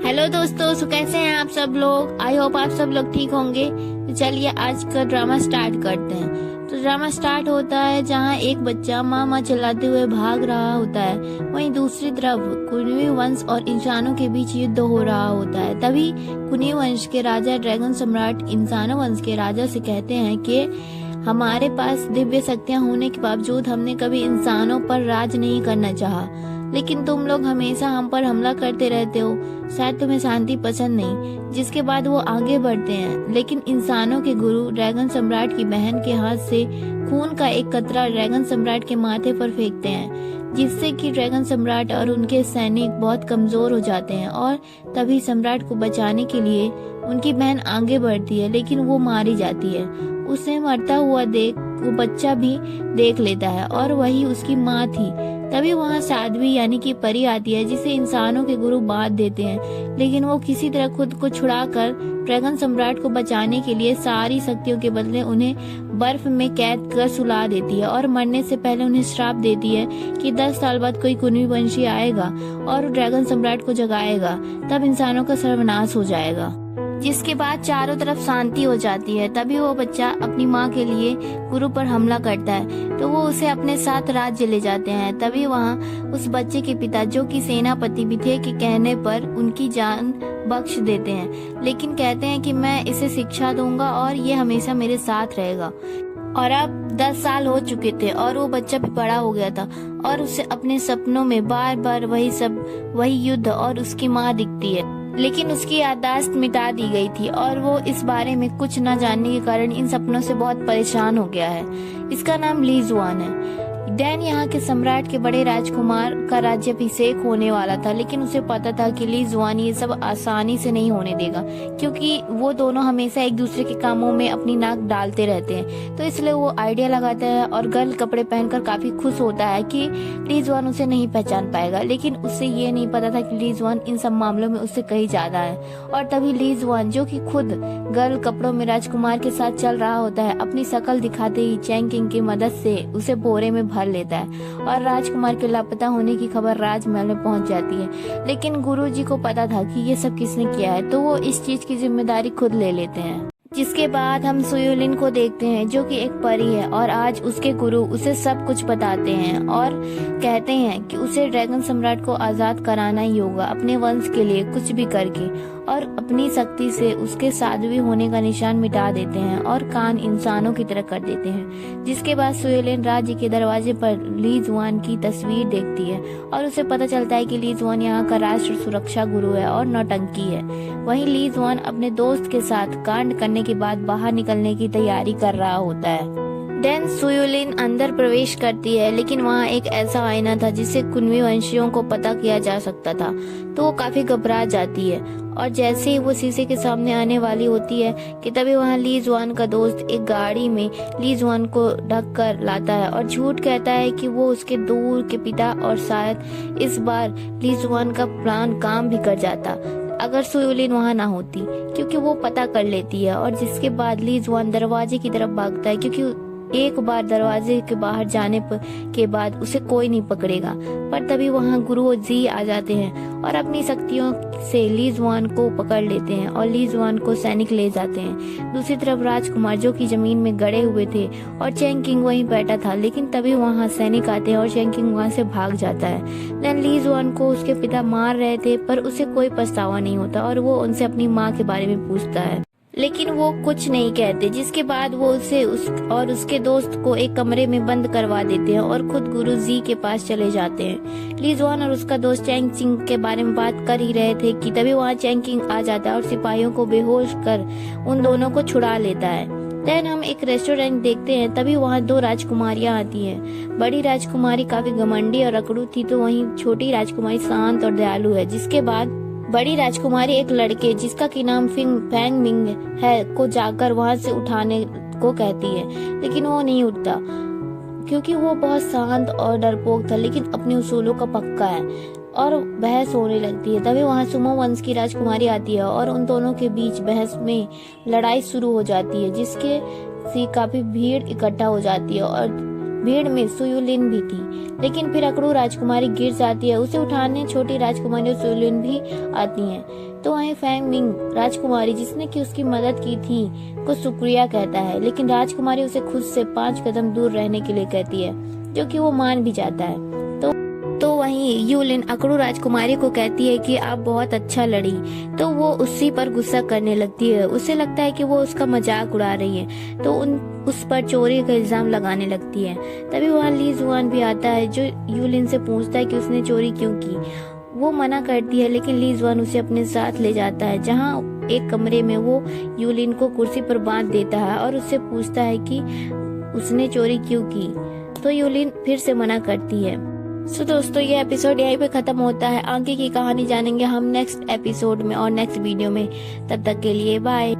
Hello दोस्तों, सो कैसे हैं आप सब लोग। आई होप आप सब लोग ठीक होंगे। तो चलिए आज का ड्रामा स्टार्ट करते हैं। तो ड्रामा स्टार्ट होता है जहां एक बच्चा माँ चिल्लाते हुए भाग रहा होता है। वहीं दूसरी तरफ कुन्वी वंश और इंसानों के बीच युद्ध हो रहा होता है। तभी कुन्वी वंश के राजा ड्रैगन सम्राट इंसानों वंश के राजा से कहते हैं कि हमारे पास दिव्य शक्तियां होने के बावजूद हमने कभी इंसानों पर राज नहीं करना चाहा, लेकिन तुम लोग हमेशा हम पर हमला करते रहते हो। शायद तुम्हें शांति पसंद नहीं। जिसके बाद वो आगे बढ़ते हैं, लेकिन इंसानों के गुरु ड्रैगन सम्राट की बहन के हाथ से खून का एक कतरा ड्रैगन सम्राट के माथे पर फेंकते हैं, जिससे कि ड्रैगन सम्राट और उनके सैनिक बहुत कमजोर हो जाते हैं। और तभी सम्राट को बचाने के लिए उनकी बहन आगे बढ़ती है, लेकिन वो मारी जाती है। उसे मरता हुआ देख वो बच्चा भी देख लेता है और वही उसकी माँ थी। तभी वहाँ साध्वी यानी कि परी आती है, जिसे इंसानों के गुरु बांध देते हैं, लेकिन वो किसी तरह खुद को छुड़ाकर ड्रैगन सम्राट को बचाने के लिए सारी शक्तियों के बदले उन्हें बर्फ में कैद कर सुला देती है और मरने से पहले उन्हें श्राप देती है कि 10 साल बाद कोई कुन्वी वंशी आएगा और ड्रैगन सम्राट को जगाएगा, तब इंसानों का सर्वनाश हो जाएगा। जिसके बाद चारों तरफ शांति हो जाती है। तभी वो बच्चा अपनी माँ के लिए गुरु पर हमला करता है, तो वो उसे अपने साथ राज्य ले जाते हैं। तभी वहाँ उस बच्चे के पिता, जो कि सेनापति भी थे, के कहने पर उनकी जान बख्श देते हैं, लेकिन कहते हैं कि मैं इसे शिक्षा दूंगा और ये हमेशा मेरे साथ रहेगा। और अब 10 साल हो चुके थे और वो बच्चा भी बड़ा हो गया था और उसे अपने सपनों में बार बार वही युद्ध और उसकी माँ दिखती है, लेकिन उसकी याददाश्त मिटा दी गई थी और वो इस बारे में कुछ न जानने के कारण इन सपनों से बहुत परेशान हो गया है। इसका नाम ली जुआन है। डैन यहाँ के सम्राट के बड़े राजकुमार का राज्याभिषेक होने वाला था, लेकिन उसे पता था कि ली जुआन ये सब आसानी से नहीं होने देगा, क्योंकि वो दोनों हमेशा एक दूसरे के कामों में अपनी नाक डालते रहते हैं। तो इसलिए वो आइडिया लगाता है और गर्ल कपड़े पहनकर काफी खुश होता है कि ली जुआन उसे नहीं पहचान पाएगा। लेकिन उसे ये नहीं पता था कि ली जुआन इन सब मामलों में उससे कहीं ज्यादा है। और तभी ली जुआन, जो कि खुद गर्ल कपड़ों में राजकुमार के साथ चल रहा होता है, अपनी शकल दिखाते ही चैंग किंग की मदद से उसे बोरे में भर लेता है और राजकुमार के लापता होने की खबर राजमहल में पहुंच जाती है। लेकिन गुरुजी को पता था कि ये सब किसने किया है, तो वो इस चीज की जिम्मेदारी खुद ले लेते हैं। जिसके बाद हम सुयुलिन को देखते हैं, जो कि एक परी है और आज उसके गुरु उसे सब कुछ बताते हैं और कहते हैं कि उसे ड्रैगन सम्राट को आजाद कराना ही होगा, अपने वंश के लिए कुछ भी करके। और अपनी शक्ति से उसके साध्वी होने का निशान मिटा देते हैं और कान इंसानों की तरह कर देते हैं। जिसके बाद सुयुलिन राज्य के दरवाजे पर ली जुआन की तस्वीर देखती है और उसे पता चलता है कि ली जुआन यहाँ का राष्ट्र सुरक्षा गुरु है और नौटंकी है। वहीं ली जुआन अपने दोस्त के साथ कांड करने के बाद बाहर निकलने की तैयारी कर रहा होता है। देन सुयुलिन अंदर प्रवेश करती है, लेकिन वहाँ एक ऐसा आईना था जिससे कुन्वी वंशियों को पता किया जा सकता था, तो वो काफी घबरा जाती है। और जैसे ही वो शीशे के सामने आने वाली होती है कि तभी वहाँ ली जुआन का दोस्त एक गाड़ी में ली जुआन को ढक कर लाता है और झूठ कहता है कि वो उसके दूर के पिता, और शायद इस बार ली जुआन का प्लान काम भी कर जाता अगर सुयुलिन वहाँ ना होती, क्योंकि वो पता कर लेती है। और जिसके बाद ली जुआन दरवाजे की तरफ भागता है, क्योंकि एक बार दरवाजे के बाहर जाने के बाद उसे कोई नहीं पकड़ेगा। पर तभी वहाँ गुरु जी आ जाते हैं और अपनी शक्तियों से ली जुआन को पकड़ लेते हैं और ली जुआन को सैनिक ले जाते हैं। दूसरी तरफ राजकुमार, जो कि जमीन में गड़े हुए थे, और चैंग किंग वहीं बैठा था, लेकिन तभी वहाँ सैनिक आते हैं और चैंग किंग वहाँ से भाग जाता है। देन ली जुआन को उसके पिता मार रहे थे, पर उसे कोई पछतावा नहीं होता और वो उनसे अपनी माँ के बारे में पूछता है, लेकिन वो कुछ नहीं कहते। जिसके बाद वो उसे और उसके दोस्त को एक कमरे में बंद करवा देते हैं और खुद गुरु जी के पास चले जाते हैं। ली जुआन और उसका दोस्त चैंग किंग के बारे में बात कर ही रहे थे कि तभी वहाँ चैंग किंग आ जाता है और सिपाहियों को बेहोश कर उन दोनों को छुड़ा लेता है। देन हम एक रेस्टोरेंट देखते हैं। तभी वहाँ 2 राजकुमारियाँ आती हैं। बड़ी राजकुमारी काफी घमंडी और अकड़ू थी, तो वहीं छोटी राजकुमारी शांत और दयालु है। जिसके बाद बड़ी राजकुमारी एक लड़के, जिसका की नाम फैंग मिंग है, को जाकर वहाँ से उठाने को कहती है, लेकिन वो नहीं उठता क्योंकि वो बहुत शांत और डरपोक था, लेकिन अपने उसूलों का पक्का है। और बहस होने लगती है। तभी वहाँ सुमो वंश की राजकुमारी आती है और उन दोनों के बीच बहस में लड़ाई शुरू हो जाती है, जिसके से काफी भीड़ इकट्ठा हो जाती है और भीड़ में सुयुलिन भी थी। लेकिन फिर अकड़ू राजकुमारी गिर जाती है, उसे उठाने छोटी राजकुमारी और सुयुलिन भी आती हैं। तो वहीं फैंग मिंग राजकुमारी जिसने कि उसकी मदद की थी को शुक्रिया कहता है, लेकिन राजकुमारी उसे खुद से 5 कदम दूर रहने के लिए कहती है, जो कि वो मान भी जाता है। तो वहीं यूलिन अकड़ू राजकुमारी को कहती है कि आप बहुत अच्छा लड़ी, तो वो उसी पर गुस्सा करने लगती है। उसे लगता है कि वो उसका मजाक उड़ा रही है, तो उस पर चोरी का इल्जाम लगाने लगती है। तभी वहाँ ली जुआन भी आता है, जो यूलिन से पूछता है कि उसने चोरी क्यों की। वो मना करती है, लेकिन ली जुआन उसे अपने साथ ले जाता है, जहाँ एक कमरे में वो यूलिन को कुर्सी पर बांध देता है और उससे पूछता है कि उसने चोरी क्यों की। तो यूलिन फिर से मना करती है। सो दोस्तों, ये एपिसोड यहीं पे खत्म होता है। आगे की कहानी जानेंगे हम नेक्स्ट एपिसोड में और नेक्स्ट वीडियो में। तब तक के लिए बाय।